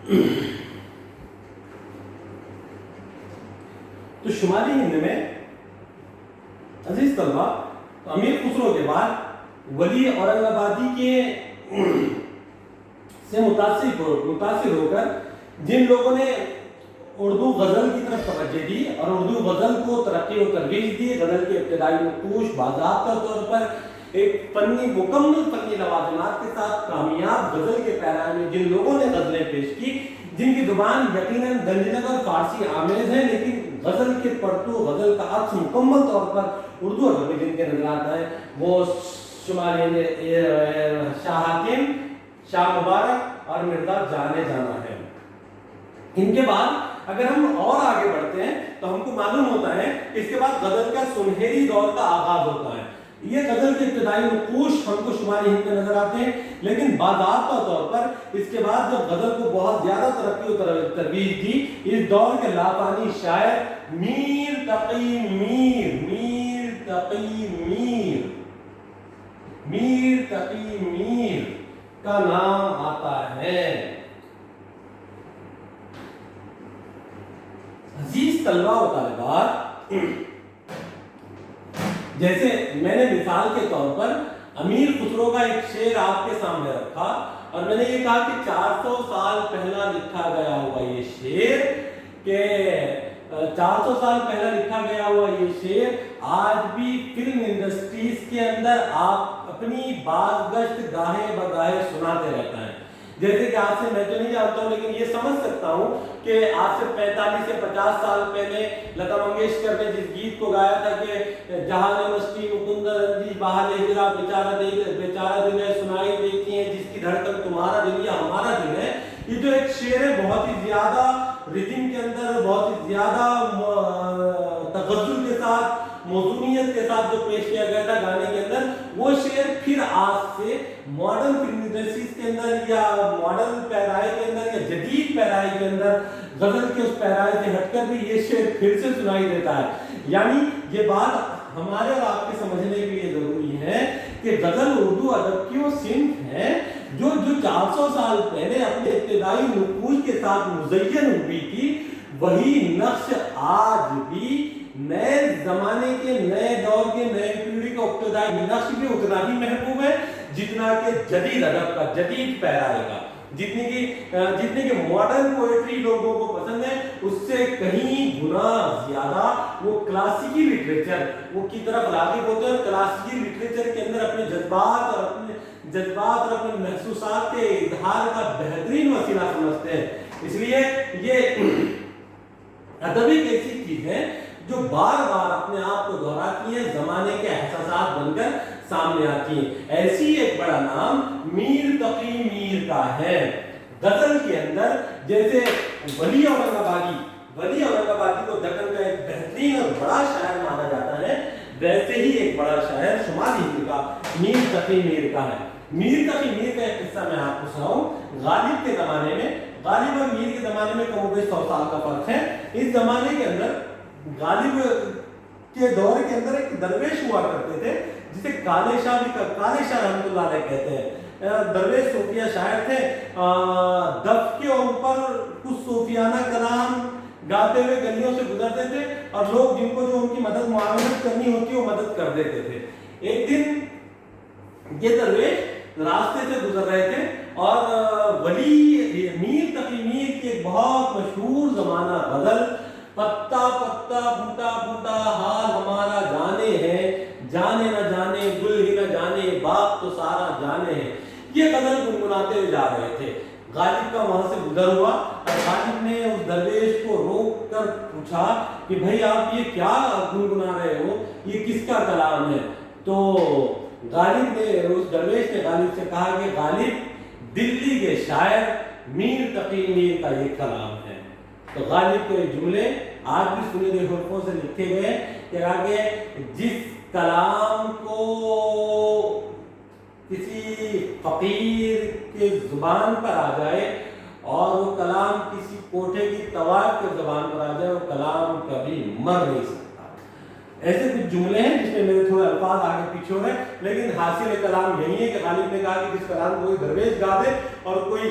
تو شمالی ہند میں عزیز طلبہ امیر خسرو کے بعد ولی اورنگ آبادی کے سے متاثر ہو کر جن لوگوں نے اردو غزل کی طرف توجہ دی اور اردو غزل کو ترقی و ترویج دی، غزل کے ابتدائی نقوش باضابطہ طور پر ایک مکمل فنی لوازمات کے ساتھ کامیاب غزل کے پیرائے میں جن لوگوں نے غزلیں پیش کی، جن کی زبان یقیناً گنجنگ اور فارسی آمیز ہے، لیکن غزل کے پرتو، غزل کا عکس مکمل طور پر اردو ادب میں جن کے نظر آتا ہے، وہ شمالی شاہ حاتم، شاہ مبارک اور مرزا جانے جانا ہے۔ ان کے بعد اگر ہم اور آگے بڑھتے ہیں تو ہم کو معلوم ہوتا ہے کہ اس کے بعد غزل کا سنہری دور کا آغاز ہوتا ہے۔ یہ غزل کے ابتدائی نقوش ہم کو شمالی ہند میں نظر آتے ہیں، لیکن باضابطہ طور پر اس کے بعد جب غزل کو بہت زیادہ ترقی و ترویج دی، اس دور کے لافانی شاعر میر تقی میر کا نام آتا ہے۔ عزیز طلبہ و طالبات، جیسے میں نے مثال کے طور پر امیر خسرو کا ایک شعر آپ کے سامنے رکھا اور میں نے یہ کہا کہ 400 سال پہلا لکھا گیا ہوا یہ شعر، کہ 400 سال پہلا لکھا گیا ہوا یہ شعر آج بھی فلم انڈسٹریز کے اندر آپ اپنی باز گشت گاہے بگاہے سناتے رہتا ہے۔ جیسے کہ آج سے میں تو نہیں جانتا ہوں لیکن یہ سمجھ سکتا ہوں کہ آج سے 45 سے 50 سال پہلے لتا منگیشکر نے جس گیت کو گایا تھا کہ جہان مستی مکند رنجی بہال ہجرا بیچارہ دل ہے سنائی دیتی ہیں جس کی دھڑکن تمہارا دل یا ہمارا دل ہے، یہ جو ایک شعر ہے بہت ہی زیادہ ریدم کے اندر، بہت ہی زیادہ تغزل کے ساتھ، موزونیت کے ساتھ جو پیش کیا گیا تھا گانے کے اندر، وہ شعر پھر آج سے ماڈرن فلم انڈسٹریز کے اندر یا ماڈرن پیرائے کے اندر یا جدید پیرائے کے اندر غزل کے اس پیرائے سے ہٹ کر بھی یہ شعر پھر سے سنائی دیتا ہے۔ یعنی یہ بات ہمارے اور آپ کے سمجھنے کے لیے ضروری ہے کہ غزل اردو ادب کی وہ صنف ہے جو 400 سال پہلے اپنے ابتدائی نقوش کے ساتھ مزین ہوئی تھی، وہی نقش آج بھی نئے زمانے کے، نئے دور کے، نئے پیڑھی کا ابتدائی نقش بھی اتنا ہی محبوب ہے جتنا کہ جدید ادب کا، جدید پیرائے کا، جتنے کی ماڈرن پوئٹری لوگوں کو پسند ہے، اس سے کہیں گنا زیادہ وہ کلاسیکی لٹریچر وہ کی طرف راغب ہوتے ہیں، کلاسیکی لٹریچر کے اندر اپنے جذبات اور اپنے محسوسات کے اظہار کا بہترین وسیلہ سمجھتے ہیں۔ اس لیے یہ ادب ایک ایسی چیز ہے جو بار بار اپنے آپ کو دہراتی ہے، زمانے کے احساسات بن کر سامنے آتی ہیں۔ ایسی ایک بڑا نام میر تقی میر کا ہے۔ غزل کے اندر جیسے ولی اورنگ آبادی کو دکن کا ایک بہترین اور بڑا شاعر مانا جاتا ہے، ویسے ہی ایک بڑا شاعر شمالی ہند کا میر تقی میر کا ہے۔ میر تقی میر کا ایک قصہ میں آپ کو سناؤں۔ غالب کے زمانے میں، غالب اور میر کے زمانے میں کم و بیش 100 سال کا فرق ہے۔ اس زمانے کے اندر غالب کے دور کے اندر ایک درویش ہوا کرتے تھے جسے کالے شاہ رحمۃ اللہ علیہ کہتے ہیں۔ درویش صوفیہ شاعر تھے، دف کے اوپر کچھ صوفیانہ کلام گاتے ہوئے گلیوں سے گزرتے تھے اور لوگ جن کو جو ان کی مدد معاونت کرنی ہوتی وہ مدد کر دیتے تھے۔ ایک دن یہ درویش راستے سے گزر رہے تھے اور ولی میر تقی میر کی ایک بہت مشہور زمانہ غزل پتا پتا بوٹا بوٹا حال ہمارا جانے ہے، جانے نہ جانے گل ہی نہ جانے باغ تو سارا جانے ہے، یہ غزل گنگناتے ہوئے جا رہے تھے۔ غالب کا وہاں سے گزر ہوا اور غالب نے اس درویش کو روک کر پوچھا کہ بھائی آپ یہ کیا گنگنا رہے ہو، یہ کس کا کلام ہے؟ تو غالب نے، اس درویش نے غالب سے کہا کہ غالب دلی کے شاعر میر تقی میر کا یہ کلام ہے۔ تو غالب کے جملے آج بھی سنیدے حرفوں سے لکھے گئے کہ آگے جس کلام کو کسی فقیر کے زبان پر آ جائے اور وہ کلام کسی کوٹھے کی طوائف کے زبان پر آ جائے، وہ کلام کبھی مر نہیں سکتا۔ ایسے کچھ جملے ہیں جس میں میرے تھوڑے الفاظ آگے پیچھے ہو رہے ہیں، لیکن حاصل کلام یہی ہے کہ غالب نے کہا کہ جس کلام کو کوئی درویش گا دے اور کوئی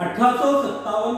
1857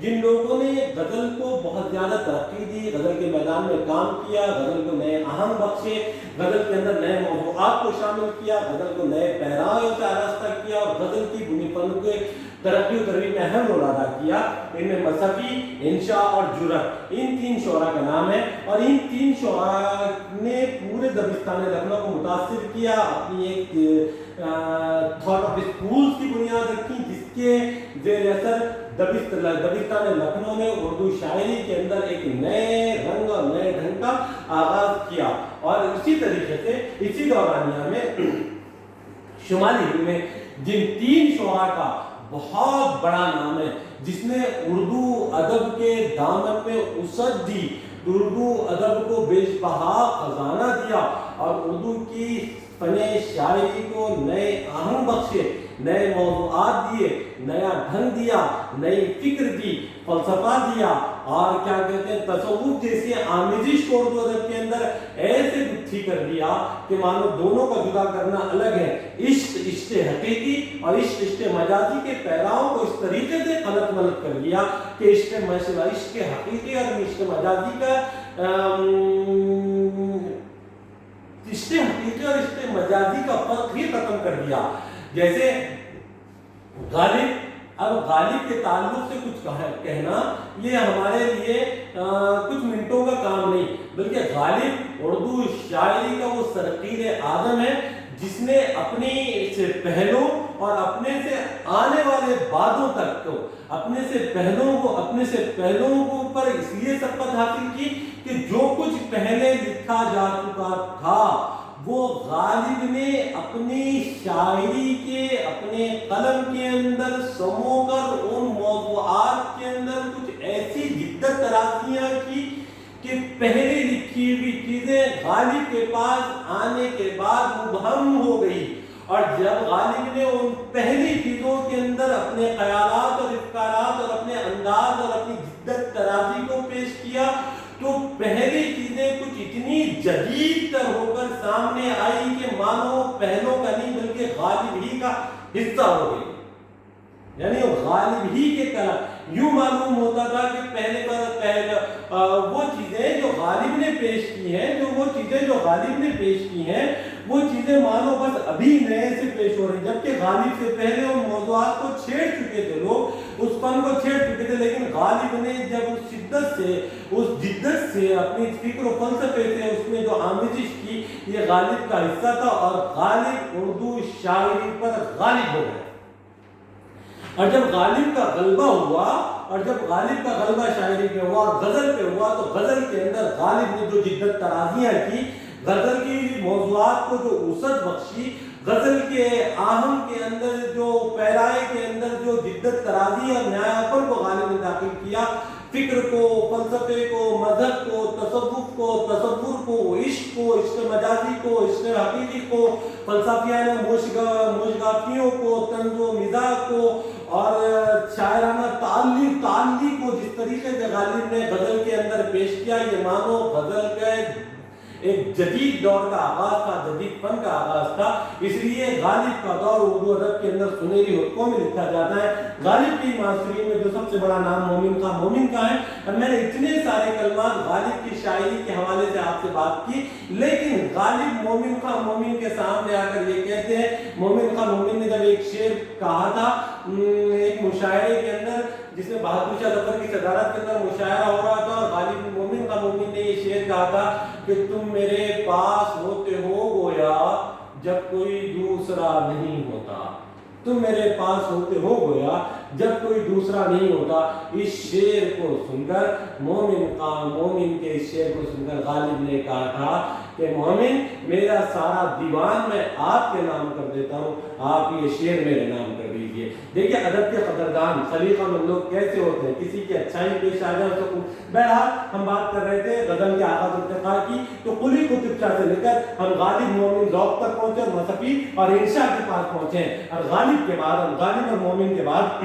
جن لوگوں نے غزل کو بہت زیادہ ترقی دی، غزل کے میدان میں کام کیا، غزل کو نئے اہم بخشے، غزل کے اندر نئے موضوعات کو شامل کیا، غزل کو نئے پیراؤں سے آراستہ کیا اور غزل کی بنی فن کے ترقی و ترویج میں اہم رول ادا کیا۔ ان میں مصفی، انشا اور جرأت، ان 3 شعراء کا نام ہے، اور ان 3 شعراء نے پورے دبستان لکھنؤ کو متاثر کیا، اپنی ایک تھاٹ آف اسکولز کی بنیاد رکھی، جس کے زیر اثر دبستان لکھنؤ نے اردو شاعری کے اندر ایک نئے رنگ اور نئے ڈھنگ کا آغاز کیا۔ اور اسی طریقے سے اسی دورانیہ میں شمالی ہند میں جن 3 شعراء کا بہت بڑا نام ہے، جس نے اردو ادب کے دامن میں وسعت دی، اردو ادب کو بیش بہا خزانہ دیا اور اردو کی فن شاعری کو نئے اہم بخشے، نئے موضوعات دیے، نیا ڈھنگ دیا، نئی فکر دی، فلسفہ دیا، اور کیا کہتے ہیں تصوف جیسی آمیزش کو اردو ادب کے اندر ایسے گتھی کر دیا کہ مانو دونوں کا جدا کرنا الگ ہے۔ عشق حقیقی اور عشق مجازی کے پیراؤں کو اس طریقے سے غلط ملت کر دیا کہ عشق حقیقی اور عشق مجازی کا عشق حقیقی اور عشق مجازی کا فرق ہی ختم کر دیا۔ جیسے غالب، اب غالب کے تعلق سے کچھ کہنا یہ ہمارے لیے کچھ منٹوں کا کام نہیں، بلکہ غالب اردو شاعری کا وہ سرقیر اعظم ہے جس نے اپنی سے پہلوں اور اپنے سے آنے والے بعدوں تک کو اپنے سے پہلوں کو پر اس لیے سبقت حاصل کی کہ جو کچھ پہلے لکھا جا چکا تھا وہ غالب نے اپنی شاعری کے اپنے قلم کے اندر سمو کر ان موضوعات کے اندر کچھ ایسی جدت ترازیاں کی کہ پہلے لکھی ہوئی چیزیں غالب کے پاس آنے کے بعد مبہم ہو گئی، اور جب غالب نے ان پہلی چیزوں کے اندر اپنے خیالات اور افکارات اور اپنے انداز اور اپنی جدت ترازی کو پیش کیا تو پہلی چیزیں کچھ اتنی جدید تر ہو کر سامنے آئی کہ مانو پہلوں کا نہیں بلکہ غالب ہی کا حصہ ہو گئی، یعنی وہ غالب ہی کے کلام یوں معلوم ہوتا تھا کہ پہلے وہ چیزیں جو غالب نے پیش کی ہیں وہ چیزیں مانو بس ابھی نئے سے پیش ہو رہی، جبکہ غالب سے پہلے ان موضوعات کو چھیڑ چکے تھے، لوگ اس فن کو چھیڑ چکے تھے، لیکن غالب نے جب اس جدت سے اپنی فکر و فلسفے سے اس میں جو آمیزش کی، یہ غالب کا حصہ تھا، اور غالب اردو شاعری پر غالب ہو گئے۔ اور جب غالب کا غلبہ شاعری پہ ہوا اور غزل پہ ہوا تو غزل کے اندر غالب نے جو جدت ترازیاں کی، غزل کی موضوعات کو جو وسعت بخشی، غزل کے آہم کے اندر جو پیرائے کے اندر جو جدت ترازی اور نیاپن کو غالب نے داخل کیا، فکر کو، فلسفے کو، مذہب کو، تصوف کو، تصور کو، عشق کو، عشق مجازی کو، عشق حقیقی کو، فلسفیانہ موشگافیوں کو، طنز و مزاح کو اور شاعرانہ تعلی کو جس طریقے سے غالب نے غزل کے اندر پیش کیا، یہ مانو غزل کا ایک جدید دور کا آغاز تھا، جدید فن کا آغاز تھا۔ اس لیے غالب کا دور اردو ادب کے اندر سنہری حقوں میں لکھا جاتا ہے۔ غالب کی معاصرین میں جو سب سے بڑا نام مومن کا ہے، اور میں نے اتنے سارے کلمات غالب کی شاعری کے حوالے سے آپ سے بات کی، لیکن غالب مومن کے سامنے آ کر یہ کہتے ہیں، مومن نے جب ایک شعر کہا تھا ایک مشاعرے کے اندر، جس میں بہادر شاہ ظفر کی صدارت کے اندر مشاعرہ ہو رہا تھا، اور غالب مومن نے یہ شعر کہا تھا کہ تم میرے پاس ہوتے ہو گویا جب کوئی دوسرا نہیں ہوتا، تم میرے پاس ہوتے ہو گویا جب کوئی دوسرا نہیں ہوتا۔ اس شعر کو سن کر مومن کے اس شعر کو سن کر غالب نے کہا تھا کہ مومن میرا سارا دیوان میں آپ کے نام کر دیتا ہوں، آپ یہ شعر میرے نام کر دیجئے۔ دیکھیے ادب کے قدردان سلیقہ مند لوگ کیسے ہوتے ہیں، کسی کی اچھائی پیش آ جائے تو بہرحال ہم بات کر رہے تھے غزل کے آغاز ارتقاء کی، تو قلی قطب شاہ سے لے کر ہم غالب مومن ذوق تک پہنچے اور مصفی اور انشا کے پاس پہنچے، اور غالب اور مومن کے بعد